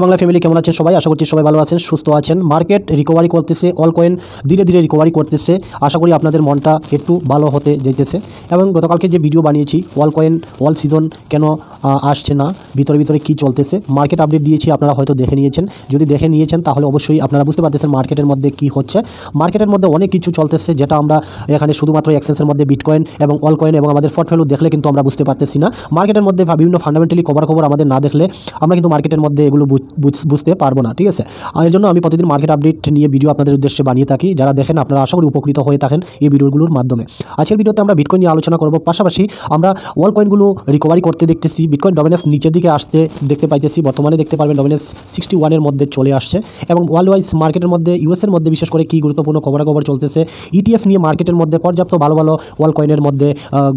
Bangla family কেমন আছেন সবাই? আশা করছি সবাই ভালো আছেন, সুস্থ আছেন। মার্কেট রিকভারি করতেছে, অল কয়েন ধীরে ধীরে রিকভারি করতেছে। আশা করি আপনাদের মনটা একটু ভালো হতে যেতেছে। এবং গতকালকে যে ভিডিও বানিয়েছি অল কয়েন অল সিজন কেন আসছে না, ভিতরে ভিতরে কী চলতেছে, মার্কেট আপডেট দিয়েছি, আপনারা হয়তো দেখে নিয়েছেন। যদি দেখে নিয়েছেন তাহলে অবশ্যই আপনারা বুঝতে পারতেছেন মার্কেটের মধ্যে কী হচ্ছে। মার্কেটের মধ্যে অনেক কিছু চলতেছে যেটা আমরা এখানে শুধুমাত্র এক্সচেঞ্জের মধ্যে বিটকয়েন এবং অল কয়েন এবং আমাদের পোর্টফোলিও দেখলে কিন্তু আমরা বুঝতে পারতেছি না। মার্কেটের মধ্যে বিভিন্ন ফান্ডামেন্টালি খবর আমাদের না দেখলে আমরা কিন্তু মার্কেটের মধ্যে এগুলো বুঝতে পারবো না, ঠিক আছে। আর এর জন্য আমি প্রতিদিন মার্কেট আপডেট নিয়ে ভিডিও আপনাদের উদ্দেশ্যে বানিয়ে থাকি। যারা দেখেন আপনারা আশা করি উপকৃত হয়ে থাকেন এই ভিডিওগুলোর মাধ্যমে। আজকের ভিডিওতে আমরা বিটকয়েন নিয়ে আলোচনা করব, পাশাপাশি আমরা অল কয়েনগুলো রিকভারি করতে দেখতেছি। বিটকয়েন ডমিনেন্স নিচের দিকে আসতে দেখতে পাইতেছি, বর্তমানে দেখতে পারবেন ডমিনেন্স 61-এর মধ্যে চলে আসছে। এবং ওয়ার্ল্ড ওয়াইজ মার্কেটের মধ্যে ইউএসের মধ্যে বিশেষ করে কী গুরুত্বপূর্ণ খবরাখবর চলতেছে, ইটিএফ নিয়ে মার্কেটের মধ্যে পর্যাপ্ত ভালো অল কয়েনের মধ্যে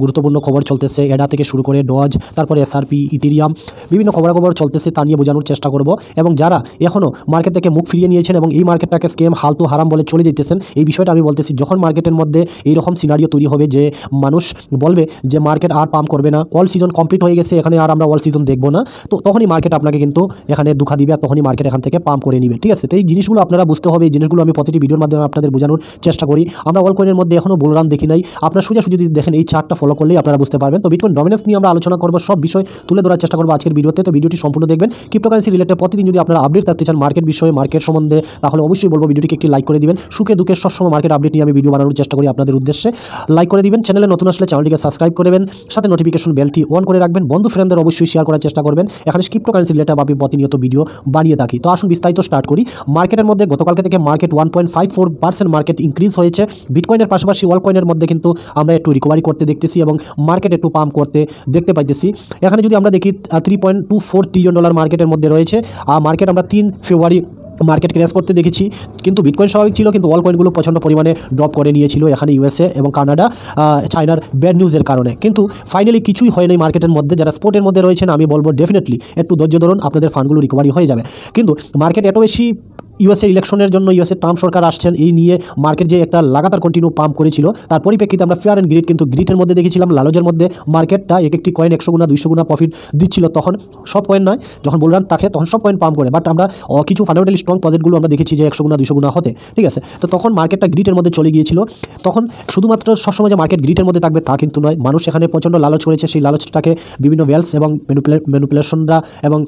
গুরুত্বপূর্ণ খবর চলতেছে। এডা থেকে শুরু করে ডজ, তারপরে এসআরপি, ইথেরিয়াম, বিভিন্ন খবরাখবর চলতেছে, তা নিয়ে বোঝানোর চেষ্টা করব। এবং যারা এখনও মার্কেট থেকে মুখ ফিরিয়ে নিয়েছেন এবং এই মার্কেটটাকে স্ক্যাম, হালতু, হারাম বলে চলে যেতেছেন, এই বিষয়টা আমি বলতেছি। যখন মার্কেটের মধ্যে এইরকম সিনারিও তৈরি হবে যে মানুষ বলবে যে মার্কেট আর পাম্প করবে না, অল সিজন কমপ্লিট হয়ে গেছে, এখানে আর আমরা অল সিজন দেখবো না, তো তখনই মার্কেট আপনাকে কিন্তু এখানে দুঃখা দিবে, আর তখনই মার্কেট এখান থেকে পাম্প করে নিবে, ঠিক আছে। তো এই জিনিসগুলো আপনারা বুঝতে হবে। এই জিনিসগুলো আমি প্রতিটি ভিডিওর মাধ্যমে আপনাদের বোঝানোর চেষ্টা করি। আমরা অল কয়েনের মধ্যে এখনও বুল রান দেখি নাই। আপনারা সোজাসুজি যদি দেখেন এই চার্টটা ফলো করলেই আপনারা বুঝতে পারবেন। তো বিটকয়েন ডমিনেন্স নিয়ে আমরা আলোচনা করবো, সব বিষয় তুলে ধরার চেষ্টা করবো আজকের ভিডিওতে। তো ভিডিওটি সম্পূর্ণ দেখবেন। ক্রিপ্টোকারেন্সি রিলেটেড প্রতিদিন যদি আপনারা আপডেট থাকতে চান মার্কেট বিষয়ে, মার্কেট সম্বন্ধে, তাহলে অবশ্যই বলবো ভিডিওটিকে একটি লাইক করে দিবেন। সুখে দুঃখে সবসময় মার্কেট আপডেট নিয়ে আমি ভিডিও বানানোর চেষ্টা করি আপনাদের উদ্দেশ্যে। লাইক করে দিবেন, চ্যানেলে নতুন আসলে চ্যানেলটিকে সাবস্ক্রাইব করবেন, সাথে নোটিফিকেশন বেলটি অন করে রাখবেন। বন্ধু ফ্রেন্ডদের অবশ্যই শেয়ার করার চেষ্টা করবেন। এখানে ক্রিপ্টোকারেন্সি রিলেটেড আমি প্রতিনিয়ত ভিডিও বানিয়ে থাকি। তো আসুন বিস্তারিত স্টার্ট করি। মার্কেটের মধ্যে গতকালকে থেকে মার্কেট 1.54% মার্কেট ইনক্রিজ হয়েছে। বিটকয়েনের পাশাপাশি অল কয়েনের মধ্যে কিন্তু আমরা একটু রিকভারি করতে দেখতেছি এবং মার্কেট একটু পাম্প করতে দেখতে পাইতেছি। এখানে যদি আমরা দেখি $3.24 ট্রিলিয়ন মার্কেটের মধ্যে রয়েছে। আর মার্কেট আমরা 3 ফেব্রুয়ারি মার্কেট ক্র্যাশ করতে দেখেছি, কিন্তু বিটকয়েন স্বাভাবিক ছিল, কিন্তু অল কয়েনগুলো প্রচণ্ড পরিমাণে ড্রপ করে নিয়েছিল এখানে ইউএসএ এবং কানাডা, চায়নার ব্যাড নিউজের কারণে। কিন্তু ফাইনালি কিছুই হয় নাই মার্কেটের মধ্যে। যারা স্পোর্টের মধ্যে রয়েছেন আমি বলবো ডেফিনেটলি একটু ধৈর্য ধরুন, আপনাদের ফান্ডগুলো রিকভারি হয়ে যাবে। কিন্তু মার্কেট এত বেশি ইউএসএ ইলেকশনের জন্য, ইউএসএ ট্রাম্প সরকার আসছেন, এই নিয়ে মার্কেট যে একটা লাগাতার কন্টিনিউ পাম্প করেছিল, তার পরিপ্রেক্ষিতে আমরা ফেয়ার অ্যান্ড গ্রিড, কিন্তু গ্রিডের মধ্যে দেখেছিলাম লালচের মধ্যে মার্কেটটা একটি কয়েন 100 গুণা 200 গুণা প্রফিট দিচ্ছিল। তখন সব কয়েন নয়, যখন বললাম তাকে তখন সব কয়েন পাম্প করে, বাট আমরা কিছু ফান্ডামেন্টালি স্ট্রং প্রজেক্টগুলো আমরা দেখেছি যে 100 গুণা 200 গুণা হতে, ঠিক আছে। তো তখন মার্কেটটা গ্রিডের মধ্যে চলে গিয়েছিল। তখন শুধুমাত্র সবসময় যে মার্কেট গ্রিডের মধ্যে থাকবে তা কিন্তু নয়, মানুষ এখানে প্রচণ্ড লালচ করেছে। সেই লালচটাকে বিভিন্ন ওয়েলস এবং ম্যানিপুলেশনরা এবং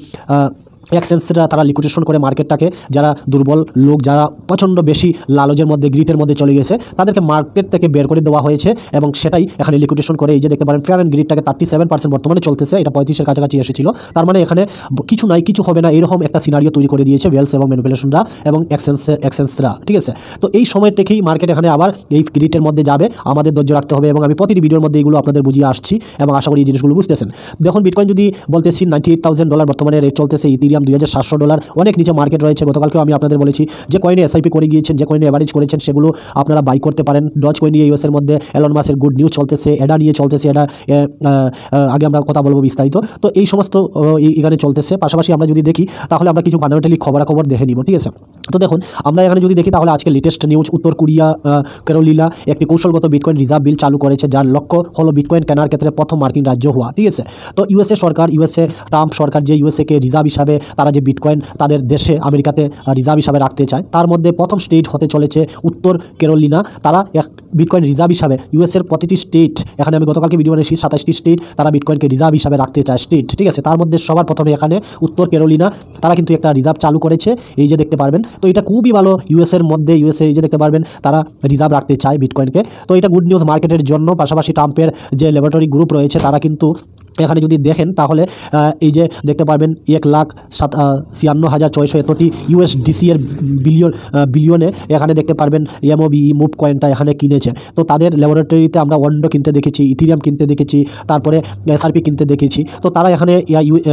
এক্সচেঞ্জরা তারা লিকুইডেশন করে মার্কেটটাকে, যারা দুর্বল লোক, যারা প্রচণ্ড বেশি লালচের মধ্যে গ্রিটের মধ্যে চলে গেছে, তাদেরকে মার্কেট থেকে বের করে দেওয়া হয়েছে এবং সেটাই এখানে লিকুইডেশন করে। এই যে দেখতে পারেন ফেয়ার অ্যান্ড গ্রিডটাকে 37% বর্তমানে চলতেছে, এটা 35-এর কাছাকাছি এসেছিল। তার মানে এখানে কিছু নাই, কিছু হবে না, এরকম একটা সিনারিও তৈরি করে দিয়েছে ওয়েলস এবং ম্যানিপুলেশনরা এবং এক্সচেঞ্জরা, ঠিক আছে। তো এই সময় থেকেই মার্কেট এখানে আবার এই গ্রিটের মধ্যে যাবে, আমাদের ধৈর্য রাখতে হবে এবং আমি প্রতিটি ভিডিওর মধ্যে এগুলো আপনাদের বুঝিয়ে আসছি এবং আশা করি এই জিনিসগুলো বুঝতেছেন। দেখুন বিটকয়েন যদি বলতেছি $98,000 বর্তমানে রেট চলতেছে, ইথেরিয়াম $2,700, অনেক নিচে মার্কেট রয়েছে। গতকালকেও আমি আপনাদের বলেছি যে কয়েনে এসআইপি করে গিয়েছেন, যে কয়েনে এভারেজ করেছেন সেগুলো আপনারা বাই করতে পারেন। ডজ কয়েন নিয়ে ইউএসের মধ্যে এলন মাস্কের গুড নিউজ চলতেছে, এডা নিয়ে চলতেছে, এডা আগে আমরা কথা বলবো বিস্তারিত। তো এই সমস্ত এখানে চলতেছে। পাশাপাশি আমরা যদি দেখি তাহলে আমরা কিছু ফান্ডামেন্টালি খবরাখবর দেখে নিব, ঠিক আছে। তো দেখুন আমরা এখানে যদি দেখি তাহলে আজকে লেটেস্ট নিউজ, উত্তর কোরিয়া ক্যারোলিনা একটি কৌশলগত বিটকয়েন রিজার্ভ বিল চালু করেছে, যার লক্ষ্য হলো বিটকয়েন কেনার ক্ষেত্রে প্রথম মার্কিন রাজ্য হওয়া, ঠিক আছে। তো ইউএসএ সরকার, ইউএসএ ট্রাম্প সরকার যে ইউএসএকে রিজার্ভ হিসাবে, তারা যে বিটকয়েন তাদের দেশে আমেরিকাতে রিজার্ভ হিসাবে রাখতে চায়, তার মধ্যে প্রথম স্টেট হতে চলেছে উত্তর ক্যারোলিনা। তারা এক বিটকয়েন রিজার্ভ হিসাবে ইউএসএর প্রতিটি স্টেট, এখানে আমি গতকালকে ভিডিও বানিয়েছি 27টি স্টেট তারা বিটকয়েনকে রিজার্ভ হিসাবে রাখতে চায় স্টেট, ঠিক আছে। তার মধ্যে সবার প্রথমে এখানে উত্তর ক্যারোলিনা, তারা কিন্তু একটা রিজার্ভ চালু করেছে, এই যে দেখতে পারবেন। তো এটা খুবই ভালো ইউএসএর মধ্যে, ইউএসএ এই যে দেখতে পারবেন তারা রিজার্ভ রাখতে চায় বিটকয়েনকে। তো এটা গুড নিউজ মার্কেটের জন্য। পাশাপাশি ট্রাম্পের যে ল্যাবরেটরি গ্রুপ রয়েছে তারা কিন্তু এখানে যদি দেখেন তাহলে এই যে দেখতে পারবেন 1,96,600 USDC এর বিলিয়নে এখানে দেখতে পারবেন এমওবি মুভ কয়েনটা এখানে কিনেছে। তো তাদের ল্যাবরেটরিতে আমরা ওয়ান্ডো কিনতে দেখেছি, ইথেরিয়াম কিনতে দেখেছি, তারপরে এসআরপি কিনতে দেখেছি। তো তারা এখানে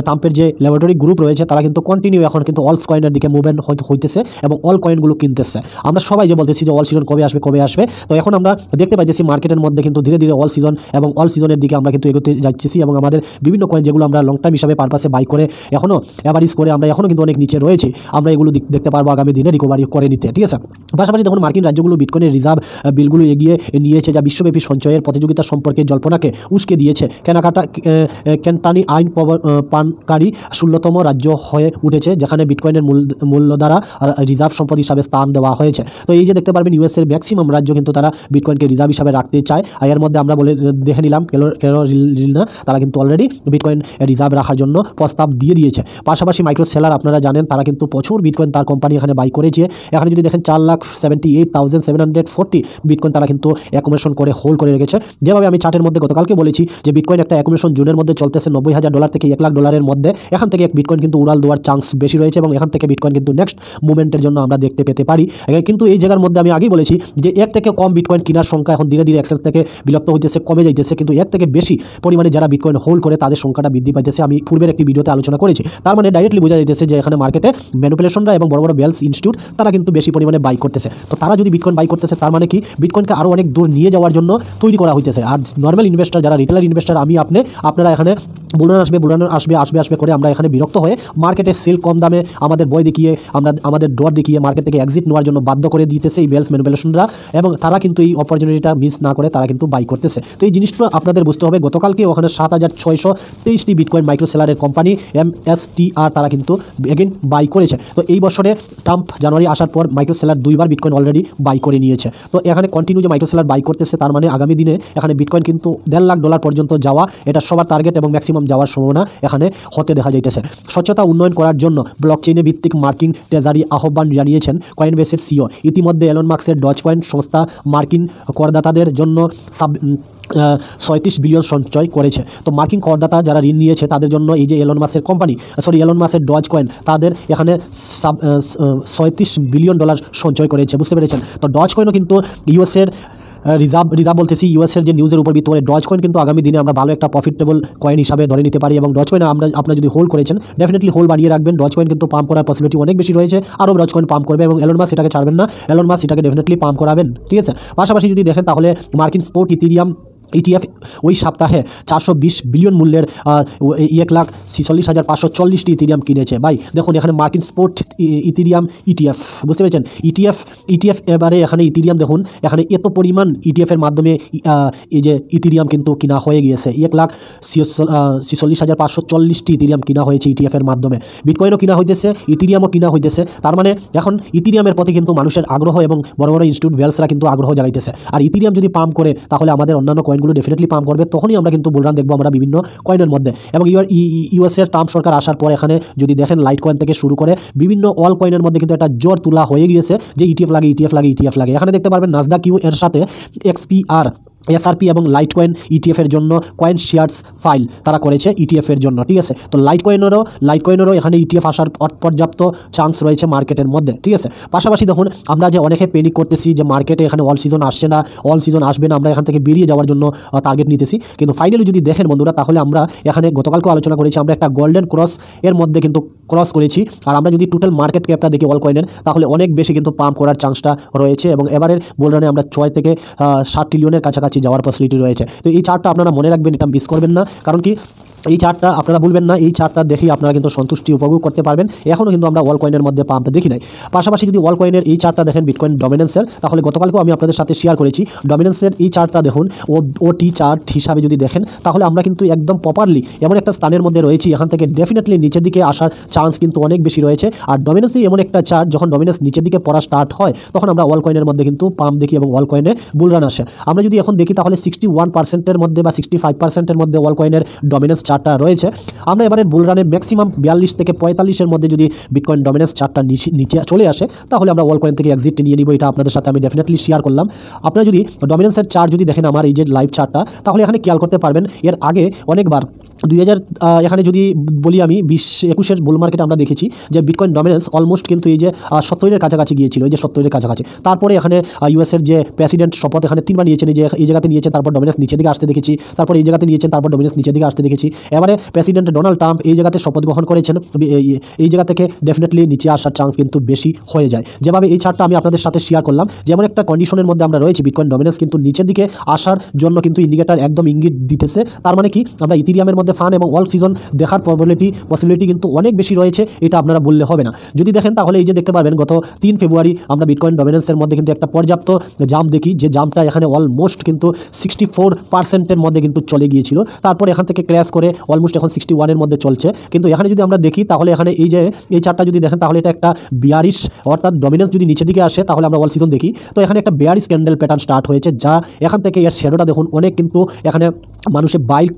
ট্রাম্পের যে ল্যাবরেটরি গ্রুপ রয়েছে তারা কিন্তু কন্টিনিউ এখন কিন্তু অলস কয়েনের দিকে মুভমেন্ট হইতেছে এবং অল কয়েনগুলো কিনতেছে। আমরা সবাই যে বলতেছি যে অল সিজন কবে আসবে, তো এখন আমরা দেখতে পাইতেছি মার্কেটের মধ্যে কিন্তু ধীরে ধীরে অল সিজন এবং অল সিজনের দিকে আমরা কিন্তু এগোতে যাচ্ছি এবং আমাদের বিভিন্ন কয়েন যেগুলো আমরা লং টাইম হিসাবে পারপাসে বাই করে এখনও অ্যাভারেজ করে আমরা এখনও কিন্তু অনেক নিচে রয়েছে, আমরা এগুলো দেখতে পারবো আগামী দিনে রিকভারি করে নিতে, ঠিক আছে। পাশাপাশি দেখুন মার্কিন রাজ্যগুলো বিটকয়েনের রিজার্ভ বিলগুলো এগিয়ে নিয়েছে, যা বিশ্বব্যাপী সঞ্চয়ের প্রতিযোগিতা সম্পর্কে জল্পনাকে উস্কে দিয়েছে। কেনাকাটা কেন্টানি আইন পানকারী 16তম রাজ্য হয়ে উঠেছে, যেখানে বিটকয়েনের মূল্য দ্বারা রিজার্ভ সম্পদ হিসাবে স্থান দেওয়া হয়েছে। তো এই যে দেখতে পারবেন ইউএসের ম্যাক্সিমাম রাজ্য কিন্তু তারা বিটকয়েনকে রিজার্ভ হিসাবে রাখতে চায়। আর এর মধ্যে আমরা দেখে নিলাম ক্যারোলিনা, তারা কিন্তু অলরেডি বিটকয়েন রিজার্ভ রাখার জন্য প্রস্তাব দিয়ে দিয়েছে। পাশাপাশি মাইক্রো সেলার আপনারা জানেন তারা কিন্তু প্রচুর বিটকয়েন তার কোম্পানি এখানে বাই করেছে। এখানে যদি দেখেন 4,78,740 বিটকয়েন তারা কিন্তু অ্যাকুমুলেশন করে হোল্ড করে রেখেছে। যেভাবে আমি চার্টের মধ্যে গতকালকে বলেছি যে বিটকয়েন একটা অ্যাকুমুলেশন জুনের মধ্যে চলতেছে $90,000 থেকে $1,00,000 মধ্যে। এখান থেকে এক বিটকয়েন কিন্তু উড়াল দেওয়ার চান্স বেশি রয়েছে এবং এখান থেকে বিটকয়েন কিন্তু নেক্সট মুভমেন্টের জন্য আমরা দেখতে পেতে পারি। কিন্তু এই জায়গার মধ্যে আমি আগেই বলেছি যে এর থেকে কম বিটকয়েন কেনার সংখ্যা এখন ধীরে ধীরে এক্সচেঞ্জ থেকে বিলুপ্ত হইতেছে, কমে যাইতেছে, কিন্তু এর থেকে বেশি পরিমাণে যারা বিটকয়েন হোল্ড করে তাদের সংখ্যাটা বৃদ্ধি পাইতেছে। আমি পূর্বের একটি ভিডিওতে আলোচনা করেছি। তার মানে ডাইরেক্টলি বোঝা যাইতেছে যে এখানে মার্কেটে ম্যানিপুলেশনরা এবং বড় বড় বেলস ইনস্টিটিউট তারা কিন্তু বেশি পরিমাণে বাই করতেছে। তো তারা যদি বিটকয়েন বাই করতেছে তার মানে কি বিটকয়েনকে আরও অনেক দূর নিয়ে যাওয়ার জন্য তৈরি করা হইতেছে। আর নর্মাল ইনভেস্টার যারা রিটেলার ইনভেস্টার আপনারা এখানে বুলান আসবে করে আমরা এখানে বিরক্ত হয়ে মার্কেটে সেল কম দামে আমাদের বই দেখিয়ে আমাদের ডর দেখিয়ে মার্কেট থেকে এক্সিট নেওয়ার জন্য বাধ্য করে দিতেছে এই বেলস ম্যানিপুলেশনরা, এবং তারা কিন্তু এই অপরচুনিটিটা মিস না করে তারা কিন্তু বাই করতেছে। তো এই জিনিসটা আপনাদের বুঝতে হবে। গতকালকে ওখানে 7,623টি বিটকয়েন মাইক্রো সেলারের কোম্পানি MSTR তারা কিন্তু এগেন বাই করেছে। তো এই বছরে ট্রাম্প জানুয়ারি আসার পর মাইক্রো সেলার 2বার বিটকয়েন অলরেডি বাই করে নিয়েছে। তো এখানে কন্টিনিউ যে মাইক্রো সেলার বাই করতেছে তার মানে আগামী দিনে এখানে বিটকয়েন কিন্তু $1,50,000 পর্যন্ত যাওয়া, এটা সবার টার্গেট এবং ম্যাক্সিমাম যাওয়ার সম্ভাবনা এখানে হতে দেখা যাইতেছে। স্বচ্ছতা উন্নয়ন করার জন্য ব্লকচেইনে ভিত্তিক মার্কিন ট্রেজারি আহ্বান জানিয়েছেন কয়েনবেসের সিও। ইতিমধ্যে এলন মাস্কের ডজকয়েন সংস্থা মার্কিন করদাতাদের জন্য 37 বিলিয়ন সঞ্চয় করেছে। তো মার্কিন করদাতা যারা ঋণ নিয়েছে তাদের জন্য এই যে এলন মাস্কের ডজকয়েন তাদের এখানে $37 বিলিয়ন সঞ্চয় করেছে, বুঝতে পেরেছেন। তো ডজকয়েনও কিন্তু ইউএসের রিজার্ভ বলতেছি ইউএসের যে নিউজের উপর ভিত্তি করে ডজকয়েন কিন্তু আগামী দিনে আমরা ভালো একটা প্রফিটেবল কয়েন হিসাবে ধরে নিতে পারি। এবং ডজকয়েন আপনারা যদি হোল্ড করেছেন ডেফিনেটলি হোল্ড বানিয়ে রাখবেন। ডজকয়েন কিন্তু পাম্প করার পসিবিলিটি অনেক বেশি রয়েছে, আরও ডজকয়েন পাম্প করবে এবং এলন মাস্ক এটাকে ছাড়বেন না, এলন মাস্ক এটাকে ডেফিনেটলি পাম্প করাবেন, ঠিক আছে। পাশাপাশি যদি দেখেন তাহলে মার্কিন স্পোর্ট ইথেরিয়াম ETF ওই সপ্তাহে 420 বিলিয়ন মূল্যের 1,46,540টি ইথেরিয়াম কিনেছে। ভাই দেখুন এখানে মার্কিন স্পোর্ট ইথেরিয়াম ETF, বুঝতে পেরেছেন। ETF এবারে এখানে ইথেরিয়াম দেখুন এখানে এত পরিমাণ ETF এর মাধ্যমে এই যে ইথেরিয়াম কিন্তু কিনা হয়ে গিয়েছে। 1,46,540টি ইথেরিয়াম কিনা হয়েছে ETF এর মাধ্যমে। বিটকয়েনও কিনা হইতেছে, ইথেরিয়ামও কিনা হইতেছে। তার মানে এখন ইথেরিয়ামের প্রতি কিন্তু মানুষের আগ্রহ এবং বড় বড় ইনস্টিটিউট ভেলসরা কিন্তু আগ্রহ জাগাইতেছে। আর ইথেরিয়াম যদি পাম্প করে তাহলে আমাদের অন্যান্য কয়েনগুলো ডেফিনেটলি পাম্প করবে, তখনই আমরা কিন্তু বুলরান দেখবো আমরা বিভিন্ন কয়েনের মধ্যে। এবং ইউএসের ট্রাম্প সরকার আসার পর এখানে যদি দেখেন লাইট কয়েন থেকে শুরু করে বিভিন্ন অল কয়েনের মধ্যে কিন্তু একটা জোর তোলা হয়ে গিয়েছে যে ETF লাগে। এখানে দেখতে পারবেন নাসডাক কিউ এর সাথে XPR SRP এবং লাইট কয়েন ETF এর জন্য কয়েন শেয়ার্স ফাইল তারা করেছে ETF এর জন্য, ঠিক আছে। তো লাইট কয়েনেরও এখানে ETF আসার পর্যাপ্ত চান্স রয়েছে মার্কেটের মধ্যে, ঠিক আছে। পাশাপাশি দেখুন আমরা যে অনেকে প্যানিক করতেছি যে মার্কেটে এখানে অল সিজন আসছে না, অল সিজন আসবে না, আমরা এখান থেকে বেরিয়ে যাওয়ার জন্য টার্গেট নিতেছি। কিন্তু ফাইনালি যদি দেখেন বন্ধুরা তাহলে আমরা এখানে গতকালকে আলোচনা করেছি আমরা একটা গোল্ডেন ক্রস এর মধ্যে কিন্তু ক্রস করেছি। আর আমরা যদি টোটাল মার্কেট ক্যাপটা দেখি অল কয়েনের তাহলে অনেক বেশি কিন্তু পাম্প করার চান্সটা রয়েছে এবং এবারের বুলরানে আমরা 6 থেকে 7 ট্রিলিয়নের কাছাকাছি যাওয়ার পসিবিলিটি রয়েছে। তো এই চার্টটা আপনারা মনে রাখবেন, এটা মিস করবেন না, কারণ কি এই চার্টটা আপনারা বলবেন না, এই চার্টটা দেখেই আপনারা কিন্তু সন্তুষ্টি উপভোগ করতে পারবেন। এখনও কিন্তু আমরা ওয়াল কয়েনের মধ্যে পাম্প দেখি নাই। পাশাপাশি যদি ওয়াল কয়েনের এই চার্টটা দেখেন বিটকয়েন ডমিনেন্সের, তাহলে গতকালকেও আমি আপনাদের সাথে শেয়ার করেছি ডমিনেন্সের এই চার্টটা দেখুন ওটি চার্ট হিসাবে যদি দেখেন তাহলে আমরা কিন্তু একদম প্রপারলি এমন একটা স্থানের মধ্যে রয়েছি, এখান থেকে ডেফিনেটলি নিচের দিকে আসার চান্স কিন্তু অনেক বেশি রয়েছে। আর ডমিনেন্সই এমন একটা চার্ট যখন ডমিনেন্স নিচের দিকে পড়া স্টার্ট হয় তখন আমরা ওয়াল কয়েনের মধ্যে কিন্তু পাম্প দেখি এবং ওয়াল কয়েনে বুলরান আসে। আমরা যদি এখন দেখি তাহলে 61%-এর মধ্যে বা 65%-এর মধ্যে ওয়াল কয়েনের ডমিনেন্স চার্টটা রয়েছে। আমরা এবারে বুলরানে ম্যাক্সিমাম 42 থেকে 45-এর মধ্যে যদি বিটকয়েন ডমিনেন্স চার্টটা নিচে চলে আসে তাহলে আমরা ওয়াল কয়েন থেকে এক্সিট নিয়ে নিব। এটা আপনাদের সাথে আমি ডেফিনেটলি শেয়ার করলাম। আপনারা যদি ডমিনেন্সের চার্ট যদি দেখেন আমার এই যে লাইভ চার্টটা, তাহলে এখানে খেয়াল করতে পারবেন এর আগে অনেকবার 2000 এখানে যদি বলি আমি 20-21-এর বুল মার্কেটে আমরা দেখেছি যে বিটকয়েন ডমিনেন্স অলমোস্ট কিন্তু এই যে 70-এর কাছাকাছি গিয়েছিল, এই যে 70-এর কাছাকাছি। তারপরে এখানে ইউএসের যে প্রেসিডেন্ট শপথ এখানে 3বার নিয়েছেন, যে এই জায়গাতে নিয়েছেন তারপর ডমিনেন্স নিচের দিকে আসতে দেখেছি, তারপর এই জায়গাতে নিয়েছেন তারপর ডমিনেন্স নিচের দিকে আসতে দেখেছি। এবারে প্রেসিডেন্ট ডোনাল্ড ট্রাম্প এই জায়গাতে শপথ গ্রহণ করেছেন, এই জায়গা থেকে ডেফিনেটলি নিচে আসার চান্স কিন্তু বেশি হয়ে যায়। যেভাবে এই চার্টটা আমি আপনাদের সাথে শেয়ার করলাম, যেমন একটা কন্ডিশনের মধ্যে আমরা রয়েছি বিটকয়েন ডমিনেন্স কিন্তু নিচের দিকে আসার জন্য কিন্তু ইন্ডিকেটার একদম ইঙ্গিত দিতেছে। তার মানে কি আমরা ইথেরিয়ামের মধ্যে মধ্যে ফান এবং অল সিজন দেখার পসিবিলিটি কিন্তু অনেক বেশি রয়েছে, এটা আপনারা বললে হবে না। যদি দেখেন তাহলে এই যে দেখতে পারবেন গত 3 ফেব্রুয়ারি আমরা বিটকয়েন ডমিনেন্সের মধ্যে কিন্তু একটা পর্যাপ্ত জাম্প দেখি, যে জাম্পটা এখানে অলমোস্ট কিন্তু 64% মধ্যে কিন্তু চলে গিয়েছিল। তারপর এখান থেকে ক্র্যাশ করে অলমোস্ট এখন 61 মধ্যে চলছে। কিন্তু এখানে যদি আমরা দেখি তাহলে এখানে এই চার্টটা যদি দেখেন তাহলে এটা একটা বিয়ারিশ, অর্থাৎ ডমিনেন্স যদি নিচের দিকে আসে তাহলে আমরা অল সিজন দেখি, তো এখানে একটা বিয়ারিশ ক্যান্ডেল প্যাটার্ন স্টার্ট হয়েছে, যা এখান থেকে এর শ্যাডোটা দেখুন অনেক কিন্তু এখানে মানুষে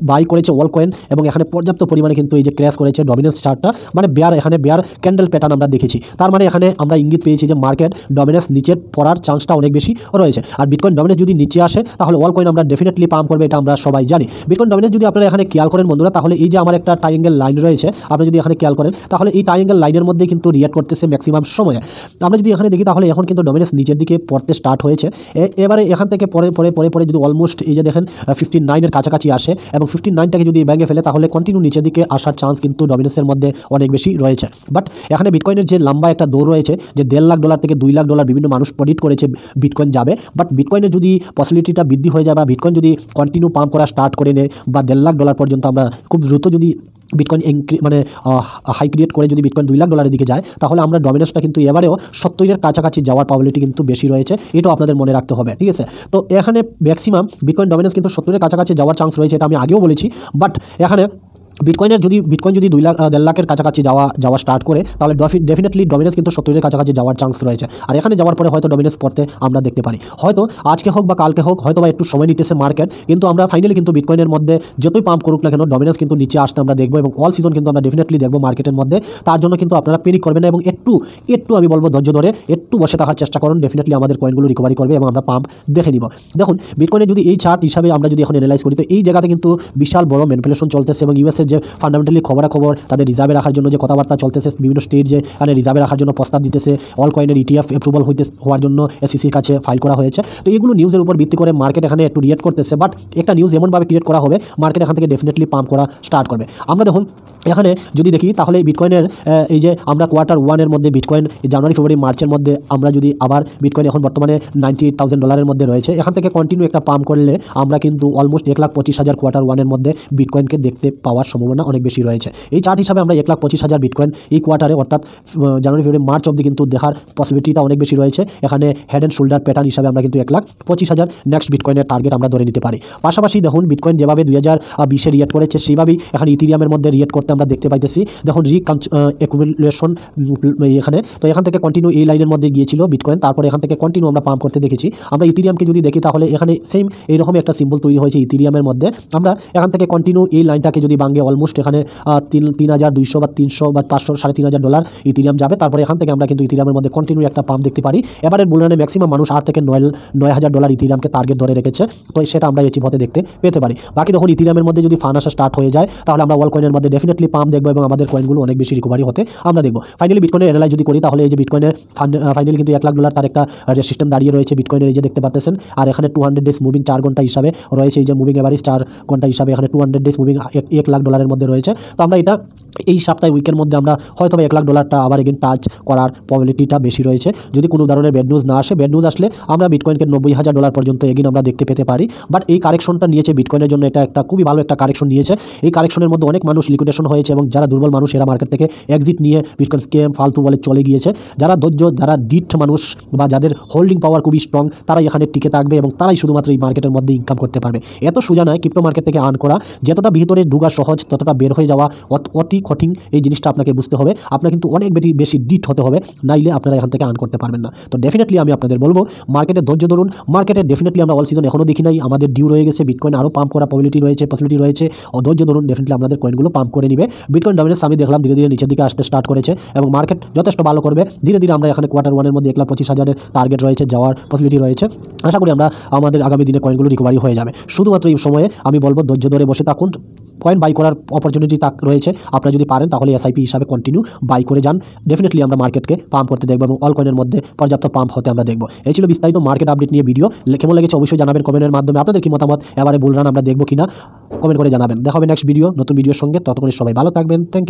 বাই করেছে অল কয়েন, এবং এখানে পর্যাপ্ত পরিমাণে কিন্তু এই যে ক্র্যাশ করেছে ডমিনেন্স চার্টটা, মানে এখানে বেয়ার ক্যান্ডেল প্যাটার্ন আমরা দেখেছি। তার মানে এখানে আমরা ইঙ্গিত পেয়েছি যে মার্কেট ডমিনেন্স নিচের পড়ার চান্সটা অনেক বেশি রয়েছে। আর বিটকয়েন ডমিনেন্স যদি নিচে আসে তাহলে অল কয়েন আমরা ডেফিনেটলি পাম্প করবে, এটা আমরা সবাই জানি। বিটকয়েন ডমিনেন্স যদি আপনারা এখানে খেয়াল করেন বন্ধুরা, তাহলে এই যে আমার একটা ট্রায়াঙ্গেল লাইন রয়েছে, আপনি যদি এখানে খেয়াল করেন তাহলে এই ট্রায়াঙ্গেল লাইনের মধ্যে কিন্তু রিয়েক্ট করতেছে ম্যাক্সিমাম সময়ে। আমরা যদি এখানে দেখি তাহলে এখন কিন্তু ডমিনেন্স নিচের দিকে পড়তে স্টার্ট হয়েছে। এবারে এখান থেকে পরে যদি অলমোস্ট এই যে দেখেন 59 কাছাকাছি আসে এবং 59টাকে যদি ভেঙে ফেলে তাহলে কন্টিনিউ নিচের দিকে আসার চান্স কিন্তু ডমিনেন্সের মধ্যে অনেক বেশি রয়েছে। বাট এখানে বিটকয়েনের যে লম্বা একটা দৌড় রয়েছে, যে $1.5 লাখ থেকে $2 লাখ বিভিন্ন মানুষ প্রেডিক্ট করেছে বিটকয়েন যাবে, বাট বিটকয়েনের যদি পসিবিলিটিটা বৃদ্ধি হয়ে যায় বা বিটকয়েন যদি কন্টিনিউ পাম্প করা স্টার্ট করে নেয় বা $1.5 লাখ পর্যন্ত আমরা খুব দ্রুত যদি বিটকয়েন মানে হাই ক্রিয়েট করে যদি বিটকয়েন $2 লাখ দিকে যায়, তাহলে আমরা ডমিনেন্সটা কিন্তু এবারেও 70 কাছাকাছি যাওয়ার প্রবাবিলিটি কিন্তু বেশি রয়েছে, এটাও আপনাদের মনে রাখতে হবে, ঠিক আছে। তো এখানে ম্যাক্সিমাম বিটকয়েন ডমিনেন্স কিন্তু 70 কাছাকাছি যাওয়ার চান্স রয়েছে, এটা আমি আগেও বলেছি। বাট এখানে বিটকয়েন যদি $1.5 লাখের কাছাকাছি যাওয়া স্টার্ট করে তাহলে ডেফিনেটলি ডমিনেন্স কিন্তু 70 কাছাকাছি যাওয়ার চান্স রয়েছে। আর এখানে যাওয়ার পরে হয়তো ডমিনেন্স পড়তে আমরা দেখতে পারি, হয়তো আজকে হোক বা কালকে হোক, হয়তো বা একটু সময় নিতেছে মার্কেট, কিন্তু আমরা ফাইনালি কিন্তু বিটকয়েনের মধ্যে যতই পাম্প করুক না কেন ডমিনেন্স কিন্তু নিচে আসতে আমরা দেখবো, এবং অল সিজন কিন্তু আমরা ডেফিনেটলি দেখবো মার্কেটের মধ্যে। তার জন্য কিন্তু আপনারা প্যানিক করবেন না এবং একটু আমি বলবো ধৈর্য ধরে একটু বসে থাকার চেষ্টা করুন, ডেফিনেটলি আমাদের কয়েনগুলো রিকভারি করবে এবং আমরা পাম্প দেখে নিব। দেখুন বিটকয়েনের যদি এই চার্ট হিসাবে আমরা যদি এখন অ্যানালাইজ করি, তো এই জায়গাতে কিন্তু বিশাল বড় ম্যানিপুলেশন চলতেছে, এবং ইউএসএর যে ফান্ডামেন্টালি খবরাখবর তাদের রিজার্ভে রাখার জন্য যে কথাবার্তা চলতেছে, বিভিন্ন স্টেট যে এখানে রিজার্ভে রাখার জন্য প্রস্তাব দিতেছে, অল কয়েনের ETF অ্যাপ্রুভাল হওয়ার জন্য SECর কাছে ফাইল করা হয়েছে। তো এগুলো নিউজের উপর ভিত্তি করে মার্কেট এখানে একটু রিয়েক্ট করতেছে, বাট একটা নিউজ এমনভাবে ক্রিয়েট করা হবে মার্কেট এখান থেকে ডেফিনেটলি পাম্প করা স্টার্ট করবে। আমরা দেখুন এখানে যদি দেখি তাহলে বিটকয়েনের এই যে আমরা Q1 মধ্যে বিটকয়েন জানুয়ারি ফেব্রুয়ারি মার্চের মধ্যে আমরা যদি আবার বিটকয়েন এখন বর্তমানে $98,000 মধ্যে রয়েছে, এখান থেকে কন্টিনিউ একটা পাম্প করলে আমরা কিন্তু অলমোস্ট 1,25,000 Q1 মধ্যে বিটকয়েনকে দেখতে পাওয়ার সম্ভাবনা অনেক বেশি রয়েছে। এই চার্ট হিসাবে আমরা 1,25,000 বিটকয়েন এই কোয়ার্টারে অর্থাৎ জানুয়ারি ফেব্রুয়ারি মার্চ অবধি কিন্তু দেখার পসিবিলিটিটা অনেক বেশি রয়েছে। এখানে হেড অ্যান্ড শোল্ডার প্যাটার্ন হিসাবে আমরা কিন্তু 1,25,000 নেক্সট বিটকয়েনের টার্গেট আমরা ধরে নিতে পারি। পাশাপাশি দেখুন বিটকয়েন যেভাবে 2020-এ রিয়েক্ট করেছে সেইভাবেই এখন ইথেরিয়ামের মধ্যে রিয়েক্ট করতে আমরা দেখতে পাইতেছি। দেখুন অ্যাকুমুলেশন এখানে, তো এখান থেকে কন্টিনিউ এই লাইনের মধ্যে গিয়েছিল বিটকয়েন, তারপরে এখান থেকে কন্টিনিউ আমরা পাম্প করতে দেখেছি। আমরা ইথেরিয়ামকে যদি দেখি তাহলে এখানে সেম এইরকম একটা সিম্বল তৈরি হয়েছে ইথেরিয়ামের মধ্যে। আমরা এখান থেকে কন্টিনিউ এই লাইনটাকে যদি ভাঙে অলমোস্ট এখানে 3,200 বা 300 বা 500 $3,500 ইথেরিয়াম যাবে। তারপরে এখান থেকে আমরা কিন্তু ইথেরিয়ামের মধ্যে কন্টিনিউ একটা পাম্প দেখতে পারি। এবারের বুলরানে ম্যাক্সিমাম মানুষ $8,000 থেকে $9,000 ইথেরিয়ামকে টার্গেট ধরে রেখেছে, তো সেটা আমরা এই চিপতে দেখতে পেতে পারি। বাকি যখন ইথেরিয়ামের মধ্যে যদি ফান আসা স্টার্ট হয়ে যায় তাহলে আমরা অল কয়েনের মধ্যে ডেফিনেটলি পাম্প দেখবো এবং আমাদের কয়েনগুলো অনেক বেশি রিকভারি হতে আমরা দেখবো। ফাইনালি বিটকয়েনের অ্যানালাইজ যদি করি তাহলে এই যে বিটকয়েনের ফাইনালি কিন্তু $1,00,000 তার একটা রেজিস্ট্যান্স দাঁড়িয়ে রয়েছে বিটকয়েনের, এই যে দেখতে পাচ্ছেন। আর এখানে 200 ডেজ মুভিং 4 ঘন্টা হিসাবে রয়েছে, এই যে মুভিং এভারেজ 4 ঘন্টা হিসাবে এখানে 200 ডেজ মুভিং $1,00,000 মধ্যে রয়েছে। তো আমরা এটা এই সপ্তাহে উইকের মধ্যে আমরা হয়তো $1,00,000 আবার এগেন টাচ করার প্রবাবিলিটিটা বেশি রয়েছে, যদি কোনো ধরনের ব্যাড নিউজ না আসে। ব্যাড নিউজ আসলে আমরা বিটকয়েনকে $90,000 পর্যন্ত এগেন আমরা দেখতে পেতে পারি। বাট এই কারেকশনটা নিয়েছে বিটকয়েনের জন্য, এটা একটা খুবই ভালো একটা কারেকশন নিয়েছে। এই কারেকশনের মধ্যে অনেক মানুষ লিকুইডেশন হয়েছে এবং যারা দুর্বল মানুষ এরা মার্কেট থেকে এক্সিট নিয়ে বিটকয়েন স্ক্যাম ফালতু বলে চলে গিয়েছে। যারা ধৈর্য, যারা ডিট মানুষ বা যাদের হোল্ডিং পাওয়ার খুবই স্ট্রং, তারাই এখানে টিকে থাকবে এবং তারাই শুধুমাত্র এই মার্কেটের মধ্যে ইনকাম করতে পারবে। এত সোজা নয় ক্রিপ্টো মার্কেট থেকে আর্ন করা, যতটা ভিতরে ঢুকা সহজ ততটা বের হয়ে যাওয়া অতি কঠিন। এই জিনিসটা আপনাকে বুঝতে হবে, আপনার কিন্তু অনেক বেশি ডিট হতে হবে, নাইলে আপনারা এখান থেকে আর্ন করতে পারবেন না। তো ডেফিনেটলি আমি আপনাদের বলবো মার্কেটে ধৈর্য ধরুন। মার্কেটে ডেফিনেটলি আমরা অল সিজন এখনও দেখি নাই, আমাদের ডিউ রয়ে গেছে, বিটকয়েন আরও পাম্প করা পসিবিলিটি রয়েছে। ধৈর্য ধরুন, ডেফিনেটলি আপনাদের কয়েনগুলো পাম্প করে নিবে। বিটকয়েন ডমিনেন্স আমি দেখলাম ধীরে ধীরে নিচের দিকে আসতে স্টার্ট করেছে এবং মার্কেট যথেষ্ট ভালো করবে। ধীরে ধীরে আমরা এখানে Q1 মধ্যে 1,25,000 টার্গেট রয়েছে, যাওয়ার পসিবিলিটি রয়েছে। আশা করি আমরা আমাদের আগামী দিনে কয়েনগুলো রিকভারি হয়ে যাবে। শুধুমাত্র এই সময়ে আমি বলবো ধৈর্য ধরে বসে থাকুন। কয়েন বাই করার অপরচুনিটি রয়েছে, আপনারা যদি পারেন তাহলে SIP হিসাবে কন্টিনিউ বাই করে যান। ডেফিনেটলি আমরা মার্কেটকে পাম্প করতে দেখবো এবং অল কয়েনের মধ্যে পর্যাপ্ত পাম্প হতে আমরা দেখবো। এই ছিল বিস্তারিত মার্কেট আপডেট নিয়ে ভিডিও। কেমন লেগেছে অবশ্যই জানাবেন কমেন্টের মাধ্যমে। আপনাদের কি মতামত, এবারে বুল রান আমরা দেখবো কিনা কমেন্ট করে জানাবেন। দেখা হবে নেক্সট ভিডিও নতুন ভিডিওর সঙ্গে। ততক্ষণ সবাই ভালো থাকবেন। Thank you.